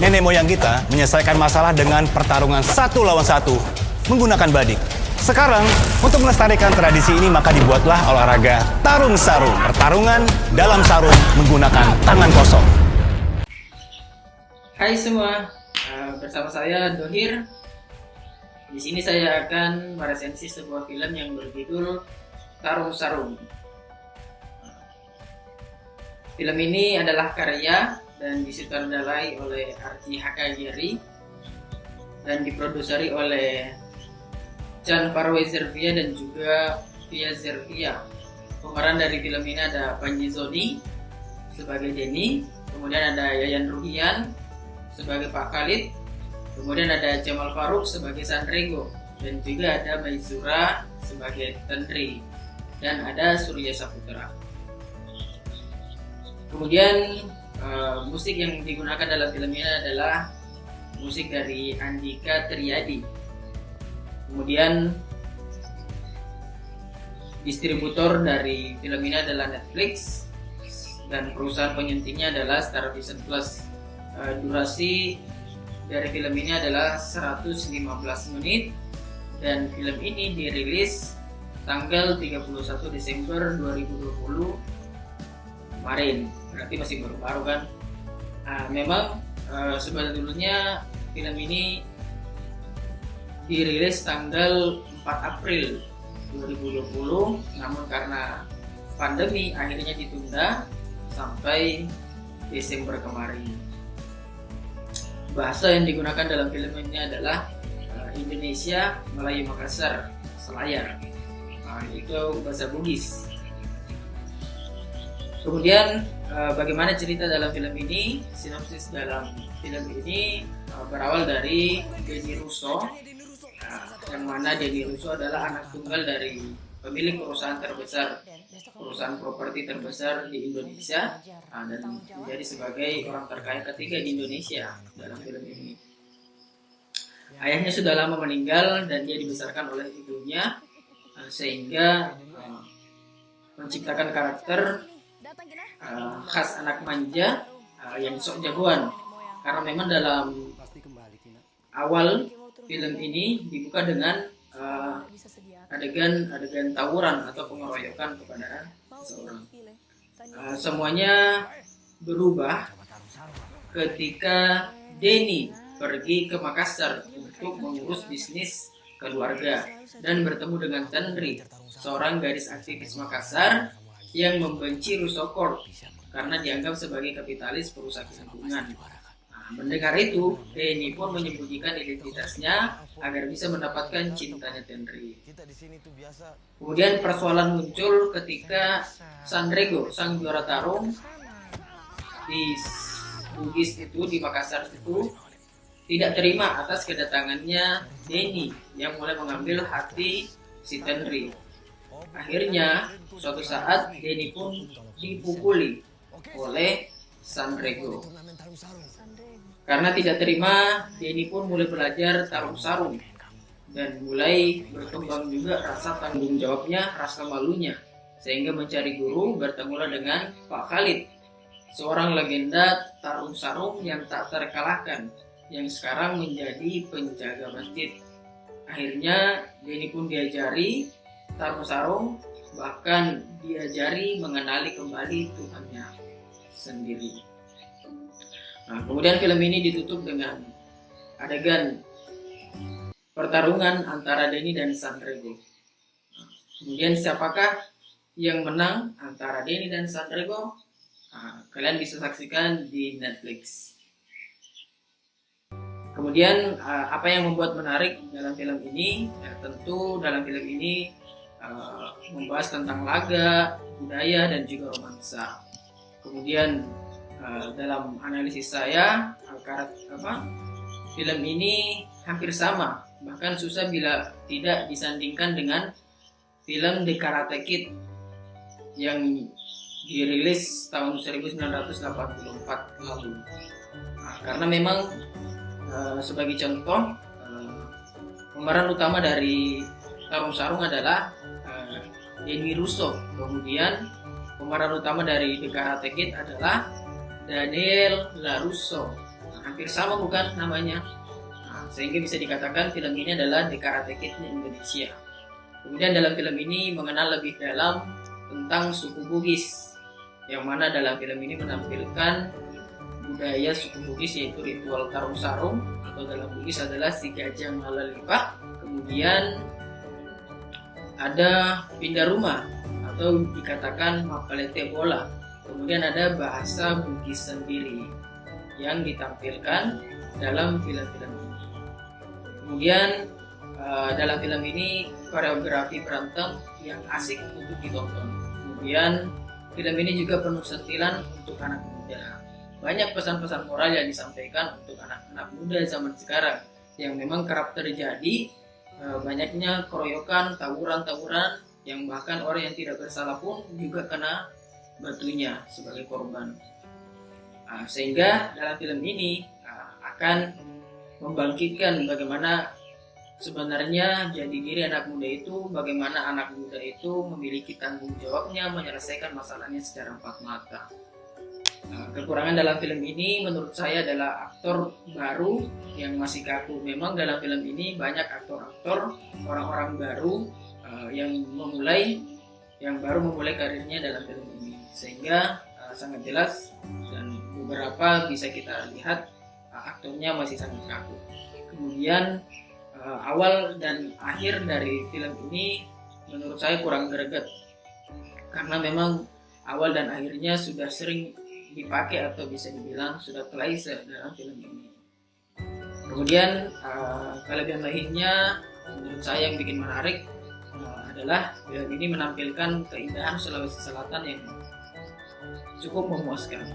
Nenek moyang kita menyelesaikan masalah dengan pertarungan satu lawan satu menggunakan badik. Sekarang, untuk melestarikan tradisi ini maka dibuatlah olahraga tarung sarung. Pertarungan dalam sarung menggunakan tangan kosong. Hai semua, bersama saya Dohir. Di sini saya akan meresensi sebuah film yang berjudul Tarung Sarung. Film ini adalah karya dan disutradarai oleh Archie Hakagiri dan diproduseri oleh Can Farwe Zervia dan juga Via Zervia. Pemeran dari film ini ada Panji Zoni sebagai Denny, kemudian ada Yayan Ruhian sebagai Pak Khalid, kemudian ada Jamal Farouk sebagai Sandrego, dan juga ada Maizura sebagai Tentri, dan ada Surya Saputra. Kemudian musik yang digunakan dalam film ini adalah musik dari Andika Triadi. Kemudian distributor dari film ini adalah Netflix dan perusahaan penyuntingnya adalah Star Vision Plus. Durasi dari film ini adalah 115 menit dan film ini dirilis tanggal 31 Desember 2020 kemarin, berarti masih baru-baru kan. Memang sebetulnya film ini dirilis tanggal 4 April 2020, namun karena pandemi akhirnya ditunda sampai Desember kemarin. Bahasa yang digunakan dalam film ini adalah Indonesia, Melayu Makassar, Selayar. Itu bahasa Bugis. Kemudian bagaimana cerita dalam film ini? Sinopsis dalam film ini berawal dari Denny Russo, yang mana Denny Russo adalah anak tunggal dari pemilik perusahaan properti terbesar di Indonesia, dan menjadi sebagai orang terkaya ketiga di Indonesia dalam film ini. Ayahnya sudah lama meninggal dan dia dibesarkan oleh ibunya, sehingga menciptakan karakter khas anak manja yang sok jagoan. Karena memang dalam awal film ini dibuka dengan adegan tawuran atau pengeroyokan kepada seseorang. Semuanya berubah ketika Denny pergi ke Makassar untuk mengurus bisnis keluarga dan bertemu dengan Tendri, seorang gadis aktivis Makassar yang membenci Russo Corp karena dianggap sebagai kapitalis perusak lingkungan. Mendengar itu, Denny pun menyembunyikan identitasnya agar bisa mendapatkan cintanya Tendri. Kemudian persoalan muncul ketika Sandrego, sang juara tarung di Bugis itu, di Makassar itu, tidak terima atas kedatangannya Denny yang mulai mengambil hati si Tendri. Akhirnya, suatu saat Denny pun dipukuli oleh Sandrego. Karena tidak terima, Denny pun mulai belajar tarung sarung dan mulai berkembang juga rasa tanggung jawabnya, rasa malunya, sehingga mencari guru. Bertemulah dengan Pak Khalid, seorang legenda tarung sarung yang tak terkalahkan, yang sekarang menjadi penjaga masjid. Akhirnya Denny pun diajari tarung sarung, bahkan diajari mengenali kembali Tuhannya sendiri. Kemudian film ini ditutup dengan adegan pertarungan antara Denny dan Sandrego. Kemudian siapakah yang menang antara Denny dan Sandrego? Kalian bisa saksikan di Netflix. Kemudian apa yang membuat menarik dalam film ini? Tentu dalam film ini membahas tentang laga, budaya, dan juga romansa. Kemudian dalam analisis saya, film ini hampir sama, bahkan susah bila tidak disandingkan dengan film The Karate Kid yang dirilis tahun 1984 lalu. Karena memang sebagai contoh, pemeran utama dari Tarung Sarung adalah Denny Russo. Kemudian pemeran utama dari The Karate Kid adalah Daniel LaRusso. hampir sama bukan namanya. Sehingga bisa dikatakan film ini adalah The Karate Kid-nya Indonesia. Kemudian dalam film ini mengenal lebih dalam tentang suku Bugis, yang mana dalam film ini menampilkan budaya suku Bugis, yaitu ritual tarung sarung, atau dalam Bugis adalah si gajah malalipah. Kemudian ada pindah rumah atau dikatakan mapalete bola. Kemudian ada bahasa Bugis sendiri yang ditampilkan dalam film-film ini. Kemudian dalam film ini koreografi berantem yang asik untuk ditonton. Kemudian film ini juga penuh sentilan untuk anak muda. Banyak pesan-pesan moral yang disampaikan untuk anak-anak muda zaman sekarang yang memang kerap terjadi. Banyaknya keroyokan, tawuran-tawuran yang bahkan orang yang tidak bersalah pun juga kena batunya sebagai korban. Sehingga dalam film ini akan membangkitkan bagaimana sebenarnya jadi diri anak muda itu, bagaimana anak muda itu memiliki tanggung jawabnya menyelesaikan masalahnya secara empat mata. Kekurangan dalam film ini menurut saya adalah aktor baru yang masih kaku. Memang dalam film ini banyak aktor-aktor orang-orang baru yang baru memulai karirnya dalam film ini, sehingga sangat jelas dan beberapa bisa kita lihat aktornya masih sangat kaku. Kemudian awal dan akhir dari film ini menurut saya kurang greget, karena memang awal dan akhirnya sudah sering dipakai atau bisa dibilang sudah klise dalam film ini. Kemudian kelebihan lainnya menurut saya yang bikin menarik adalah film ini menampilkan keindahan Sulawesi Selatan yang cukup memuaskan.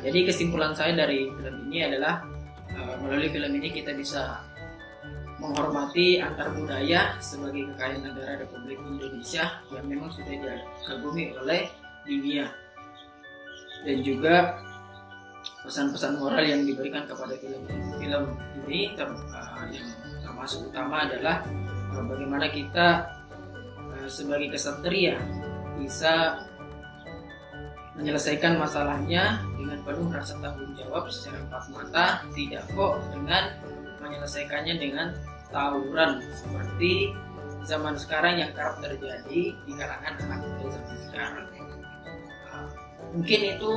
Jadi kesimpulan saya dari film ini adalah melalui film ini kita bisa menghormati antar budaya sebagai kekayaan negara Republik Indonesia yang memang sudah dikagumi oleh dunia, dan juga pesan-pesan moral yang diberikan kepada film ini yang termasuk utama adalah bagaimana kita sebagai kesatria bisa menyelesaikan masalahnya dengan penuh rasa tanggung jawab secara empat mata, tidak kok dengan menyelesaikannya dengan tawuran seperti zaman sekarang yang kerap terjadi di kalangan anak muda zaman sekarang. Mungkin itu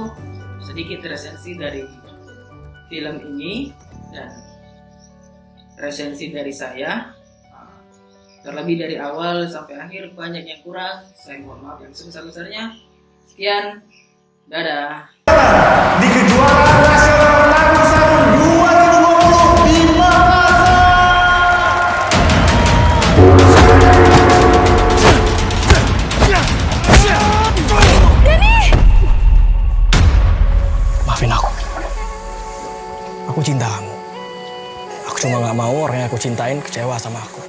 sedikit resensi dari film ini dan resensi dari saya. Terlebih dari awal sampai akhir banyak yang kurang, saya mohon maaf yang sebesar-besarnya. Sekian, dadah. Di kejuaraan nasional tarung sarung 2020 di Maafin aku. Aku cinta kamu. Aku cuma gak mau orang yang aku cintain kecewa sama aku.